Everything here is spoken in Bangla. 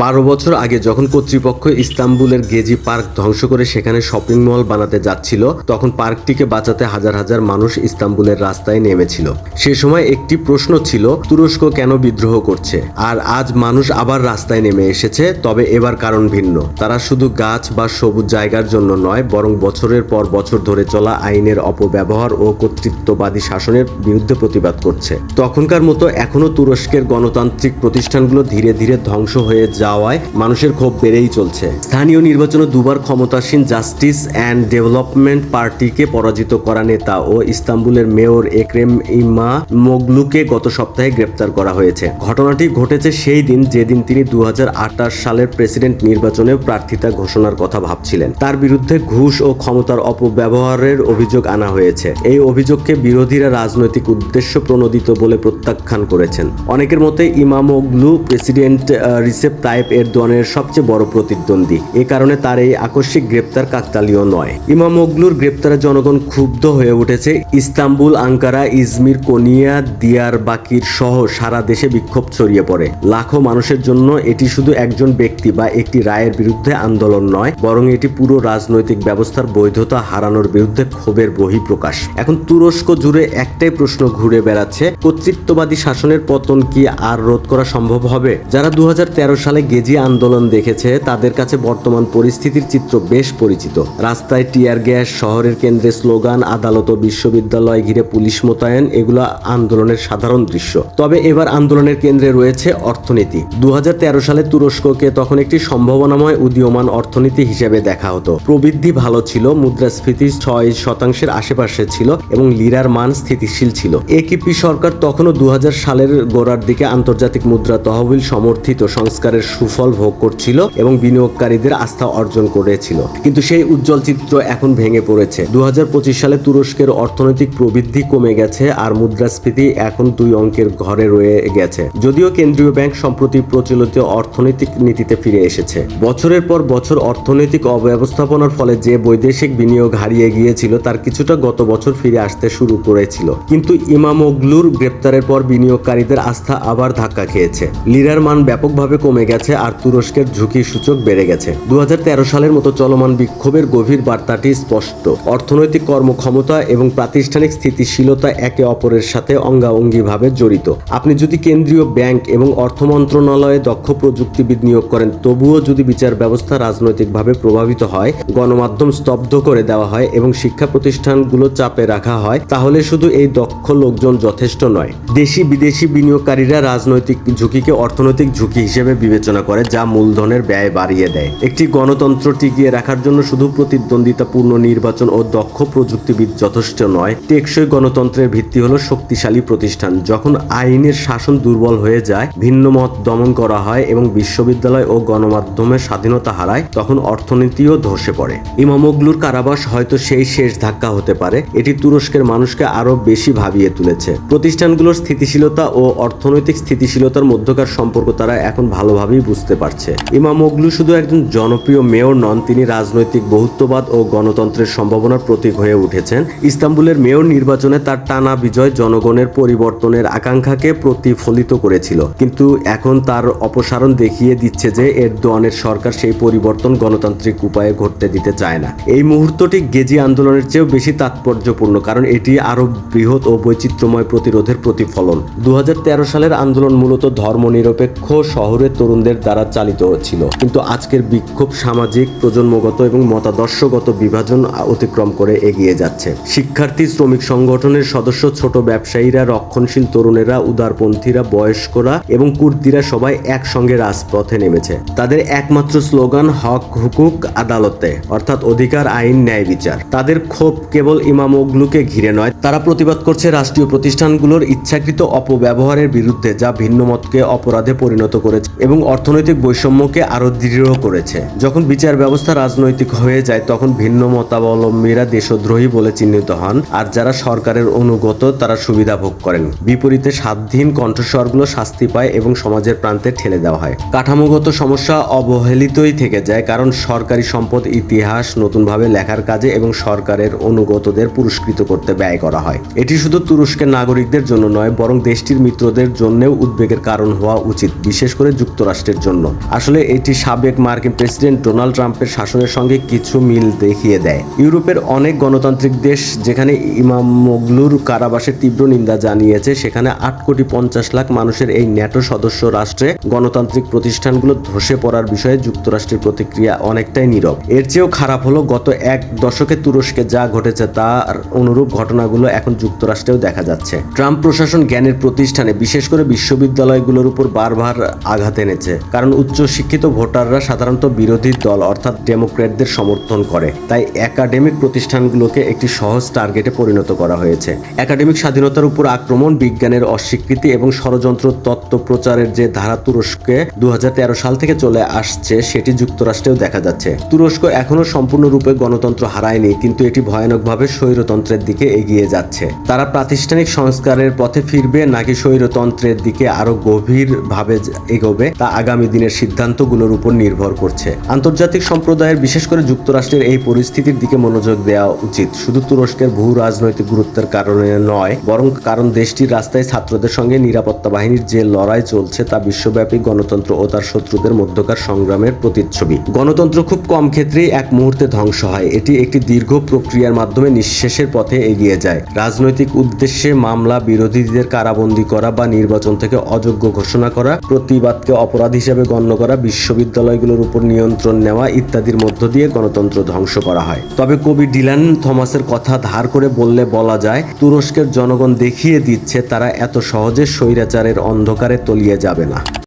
12 বছর আগে যখন কর্তৃপক্ষ ইস্তাম্বুলের গেজি পার্ক ধ্বংস করে সেখানে শপিং মল বানাতে যাচ্ছিল, তখন পার্কটিকে বাঁচাতে হাজার হাজার মানুষ ইস্তাম্বুলের রাস্তায় নেমেছিল। সে সময় একটি প্রশ্ন ছিল, তুরস্ক কেন বিদ্রোহ করছে? আর আজ মানুষ আবার রাস্তায় নেমে এসেছে, তবে এবার কারণ ভিন্ন। তারা শুধু গাছ বা সবুজ জায়গার জন্য নয়, বরং বছরের পর বছর ধরে চলা আইনের অপব্যবহার ও কর্তৃত্ববাদী শাসনের বিরুদ্ধে প্রতিবাদ করছে। তখনকার মতো এখনো তুরস্কের গণতান্ত্রিক প্রতিষ্ঠানগুলো ধীরে ধীরে ধ্বংস হয়ে যাওয়ায় মানুষের ক্ষোভ বেড়েই চলছে। স্থানীয় নির্বাচনে দুবার ক্ষমতাসীন জাস্টিস অ্যান্ড ডেভেলপমেন্ট পার্টিকে পরাজিত করা নেতা ও ইস্তাম্বুলের মেয়র এক্রেম ইমামোগলুকে গত সপ্তাহে গ্রেপ্তার করা হয়েছে। ঘটনাটি ঘটেছে সেই দিন যেদিন তিনি 2028 সালের প্রেসিডেন্ট নির্বাচনে প্রার্থিতা ঘোষণার কথা ভাবছিলেন। তার বিরুদ্ধে ঘুষ ও ক্ষমতার অপব্যবহারের অভিযোগ আনা হয়েছে। এই অভিযোগকে বিরোধীরা রাজনৈতিক উদ্দেশ্য প্রণোদিত বলে প্রত্যাখ্যান করেছেন। অনেকের মতে ইমামোগলু প্রেসিডেন্ট রিসেপ তাইপ এরদোয়ানের সবচেয়ে বড় প্রতিদ্বন্দ্বী। এ কারণে তার এই আকস্মিক গ্রেপ্তার কাকতালীয় নয়। ইমামোগলুর গ্রেপ্তারে জনগণ ক্ষুব্ধ হয়ে উঠেছে। ইস্তাম্বুল, আঙ্কারা, ইজমির, কোনিয়া, দিয়ারবাকির সহ সারা দেশে বিক্ষোভ ছড়িয়ে পড়ে। লাখো মানুষের জন্য এটি শুধু একজন ব্যক্তি বা একটি রায়ের বিরুদ্ধে আন্দোলন নয়, বরং এটি পুরো রাজনৈতিক ব্যবস্থার বৈধতা হারানোর বিরুদ্ধে ক্ষোভের বহিঃপ্রকাশ। এখন তুরস্ক জুড়ে একটাই প্রশ্ন ঘুরে বেড়াচ্ছে, কর্তৃত্ববাদী শাসনের পতন কি আর রোধ করা সম্ভব হবে? যারা 2013 সালে গেজি আন্দোলন দেখেছে, তাদের কাছে বর্তমান পরিস্থিতির চিত্র বেশ পরিচিত। রাস্তায় টিয়ার গ্যাস, শহরের কেন্দ্রে স্লোগান, আদালত ও বিশ্ববিদ্যালয় ঘিরে পুলিশ মোতায়েন, এগুলো আন্দোলনের সাধারণ দৃশ্য। তবে এবার আন্দোলনের কেন্দ্রে রয়েছে অর্থনীতি। 2013 সালে তুরস্ককে তখন একটি সম্ভাবনাময় উদীয়মান অর্থনীতি হিসেবে দেখা হতো। প্রবৃদ্ধি ভালো ছিল, মুদ্রাস্ফীতি 6% আশেপাশে ছিল এবং লিরার মান স্থিতিশীল ছিল। একিপি সরকার তখনও 2000 সালের গোড়ার দিকে আন্তর্জাতিক মুদ্রা তহবিল সমর্থিত সংস্কারের সুফল ভোগ করছিল এবং বিনিয়োগকারীদের আস্থা অর্জন করেছিল। কিন্তু সেই উজ্জ্বল চিত্র এখন ভেঙে পড়েছে। 2025 সালে তুরস্কের অর্থনৈতিক প্রবৃদ্ধি কমে গেছে আর মুদ্রাস্ফীতি এখন 2 অঙ্কের ঘরে রয়ে গেছে। যদিও কেন্দ্রীয় ব্যাংক সম্প্রতি প্রচলিত অর্থনৈতিক নীতিতে ফিরে এসেছে। বছরের পর বছর অর্থনৈতিক অব্যবস্থাপনার ফলে যে বৈদেশিক বিনিয়োগ হারিয়ে গিয়েছিল, তার কিছুটা গত বছর ফিরে আসতে শুরু করেছিল। কিন্তু ইমামোগলুর গ্রেপ্তারের পর বিনিয়োগকারীদের আস্থা আবার ধাক্কা খেয়েছে। লিরার মান ব্যাপকভাবে কমে গেছে আর তুরস্কের ঝুঁকি সূচক বেড়ে গেছে। 2013 সালের মতো চলমান বিক্ষোভের গভীর বার্তাটি স্পষ্ট। অর্থনৈতিক কর্মক্ষমতা এবং প্রাতিষ্ঠানিক স্থিতিশীলতা একে অপরের সাথে অঙ্গাঅঙ্গিভাবে জড়িত। আপনি যদি কেন্দ্রীয় ব্যাংক এবং অর্থ মন্ত্রণালয়ে দক্ষ প্রযুক্তিবিদ নিয়োগ করেন, তবুও যদি বিচার ব্যবস্থা রাজনৈতিকভাবে প্রভাবিত হয়, গণমাধ্যম স্তব্ধ করে দেওয়া হয় এবং শিক্ষা প্রতিষ্ঠানগুলো চাপে রাখা হয়, তাহলে শুধু এই দক্ষ লোকজন যথেষ্ট নয়। দেশি বিদেশি বিনিয়োগকারীরা রাজনৈতিক ঝুঁকিকে অর্থনৈতিক ঝুঁকি হিসেবে বিবেচনা করে, যা মূলধনের ব্যয় বাড়িয়ে দেয়। একটি গণতন্ত্র টিকিয়ে রাখার জন্য শুধু প্রতিদ্বন্দ্বিতাপূর্ণ নির্বাচন ও দক্ষ প্রযুক্তিবিদ যথেষ্ট নয়। টেকসই গণতন্ত্রের ভিত্তি হলো শক্তিশালী প্রতিষ্ঠান। যখন আইনের শাসন দুর্বল হয়ে যায়, ভিন্ন মত দমন করা হয় এবং বিশ্ববিদ্যালয় ও গণমাধ্যমের স্বাধীনতা হারায়, তখন অর্থনীতিও ধসে পড়ে। ইমামোগলুর কারাবাস হয়তো সেই শেষ ধাক্কা হতে পারে। এটি তুরস্কের মানুষকে আরো বেশি ভাবিয়ে তুলেছে। প্রতিষ্ঠানগুলোর স্থিতিশীলতা ও অর্থনৈতিক স্থিতিশীলতার মধ্যকার সম্পর্ক তারা এখন ভালোভাবেই বুঝতে পারছে। ইমামোগলু শুধু একজন জনপ্রিয় মেয়র নন, তিনি রাজনৈতিক বহুত্ববাদ ও গণতন্ত্রের সম্ভাবনার প্রতীক হয়ে উঠেছেন। ইস্তাম্বুলের মেয়র নির্বাচনে তার টানা বিজয় জনগণের পরিবর্তনের আকাঙ্ক্ষাকে প্রতিফলিত করেছিল, কিন্তু এখন তার অপসারণ দেখিয়ে দিচ্ছে যে এরদোয়ানের সরকার সেই পরিবর্তন গণতান্ত্রিক উপায়ে ঘটতে দিতে চায় না। এই মুহূর্তটি গেজি আন্দোলনের চেয়েও বেশি তাৎপর্যপূর্ণ, কারণ এটি আরো বৃহৎ ও বৈচিত্র্যময় প্রতিরোধের প্রতিফলন। 2013 সালের আন্দোলন মূলত ধর্মনিরপেক্ষ শহরের তরুণদের দ্বারা চালিত ছিল, কিন্তু আজকের বিক্ষোভ সামাজিক, প্রজন্মগত এবং মতাদর্শগত বিভাজন অতিক্রম করে এগিয়ে যাচ্ছে। শিক্ষার্থী, শ্রমিক সংগঠনের সদস্য, ছোট ব্যবসায়ীরা, রক্ষণশীল তরুণেরা, উদারপন্থীরা, বয়স্করা এবং কুর্দিরা সবাই একসঙ্গে রাজপথে নেমেছে। তাদের একমাত্র স্লোগান হক, হুকুক, আদালতে, অর্থাৎ অধিকার, আইন, ন্যায়, বিচার। তাদের ক্ষোভ কেবল ইমামোগলুকে ঘিরে নয়, তারা প্রতিবাদ করছে রাষ্ট্রীয় প্রতিষ্ঠানগুলোর ইচ্ছাকৃত অপব্যবহারের বিরুদ্ধে, যা ভিন্নমতকে অপরাধে পরিণত করেছে এবং অর্থনৈতিক বৈষম্যকে আরো দৃঢ় করেছে। যখন বিচার ব্যবস্থা রাজনৈতিক হয়ে যায়, তখন ভিন্ন মতাবলম্বীরা দেশদ্রোহী বলে চিহ্নিত হন, আর যারা সরকারের অনুগত তারা সুবিধা ভোগ করেন। বিপরীতে স্বাধীন কণ্ঠস্বরগুলো শাস্তি পায় এবং সমাজের প্রান্তে ঠেলে দেওয়া হয়। কাঠামোগত সমস্যা অবহেলিতই থেকে যায়, কারণ সরকারি সম্পদ ইতিহাস নতুনভাবে লেখার কাজে এবং সরকারের অনুগতদের পুরস্কৃত করতে ব্যয় করা হয়। এটি শুধু তুরস্কের নাগরিকদের জন্য নয়, বরং দেশটির মিত্রদের জন্যও উদ্বেগের কারণ হওয়া উচিত, বিশেষ করে যুক্তরাষ্ট্রের। যুক্তরাষ্ট্রের জন্য। আসলে এটি সাবেক মার্কিন প্রেসিডেন্ট ডোনাল্ড ট্রাম্পের শাসনের সঙ্গে কিছু মিল দেখিয়ে দেয়। ইউরোপের অনেক গণতান্ত্রিক দেশ যেখানে ইমামোগ্লুর কারাবাসের তীব্র নিন্দা জানিয়েছে, সেখানে 8,50,00,000 মানুষের এই ন্যাটো সদস্য রাষ্ট্রে গণতান্ত্রিক প্রতিষ্ঠানগুলো ধসে পড়ার বিষয়ে যুক্তরাষ্ট্রের প্রতিক্রিয়া অনেকটাই নীরব। এর চেয়েও খারাপ হলো গত এক দশকে তুরস্কে যা ঘটেছে তার অনুরূপ ঘটনাগুলো এখন যুক্তরাষ্ট্রেও দেখা যাচ্ছে। ট্রাম্প প্রশাসন জ্ঞানের প্রতিষ্ঠানে বিশেষ করে বিশ্ববিদ্যালয়গুলোর উপর বারবার আঘাত এনেছে, কারণ উচ্চশিক্ষিত ভোটাররা সাধারণত বিরোধী দল অর্থাৎ ডেমোক্র্যাটদের সমর্থন করে। তাই একাডেমিক প্রতিষ্ঠানগুলোকে একটি সহজ টার্গেটে পরিণত করা হয়েছে। একাডেমিক স্বাধীনতার উপর আক্রমণ, বিজ্ঞানের অস্বীকৃতি এবং ষড়যন্ত্র তত্ত্ব প্রচারের যে ধারা তুরস্কে 2013 সাল থেকে চলে আসছে, সেটি যুক্তরাষ্ট্রেও দেখা যাচ্ছে। তুরস্ক এখনো সম্পূর্ণরূপে গণতন্ত্র হারায়নি, কিন্তু এটি ভয়ানকভাবে স্বৈরতন্ত্রের দিকে এগিয়ে যাচ্ছে। তারা প্রাতিষ্ঠানিক সংস্কারের পথে ফিরবে নাকি স্বৈরতন্ত্রের দিকে আরো গভীরভাবে এগোবে তা আগামী দিনের সিদ্ধান্তগুলোর উপর নির্ভর করছে। আন্তর্জাতিক সম্প্রদায়ের, বিশেষ করে যুক্তরাষ্ট্রের এই পরিস্থিতির দিকে মনোযোগ দেওয়া উচিত, শুধু তুরস্কের ভূ রাজনৈতিক গুরুত্বের কারণে নয়, বরং কারণ দেশটির রাস্তায় ছাত্রদের সঙ্গে নিরাপত্তা বাহিনীর যে লড়াই চলছে তা বিশ্বব্যাপী গণতন্ত্র ও তার শত্রুদের মধ্যকার সংগ্রামের প্রতিচ্ছবি। গণতন্ত্র খুব কম ক্ষেত্রেই এক মুহূর্তে ধ্বংস হয়, এটি একটি দীর্ঘ প্রক্রিয়ার মাধ্যমে নিঃশেষের পথে এগিয়ে যায়। রাজনৈতিক উদ্দেশ্যে মামলা, বিরোধীদের কারাবন্দী করা বা নির্বাচন থেকে অযোগ্য ঘোষণা করা, প্রতিবাদকে অপরাধ হিসেবে গণ্য করা, বিশ্ববিদ্যালয়গুলোর উপর নিয়ন্ত্রণ নেওয়া ইত্যাদির মধ্য দিয়ে গণতন্ত্র ধ্বংস করা হয়। তবে কবি ডিলান থমাসের কথা ধার করে বললে বলা যায়, তুরস্কের জনগণ দেখিয়ে দিচ্ছে তারা এত সহজে স্বৈরাচারের অন্ধকারে তলিয়ে যাবে না।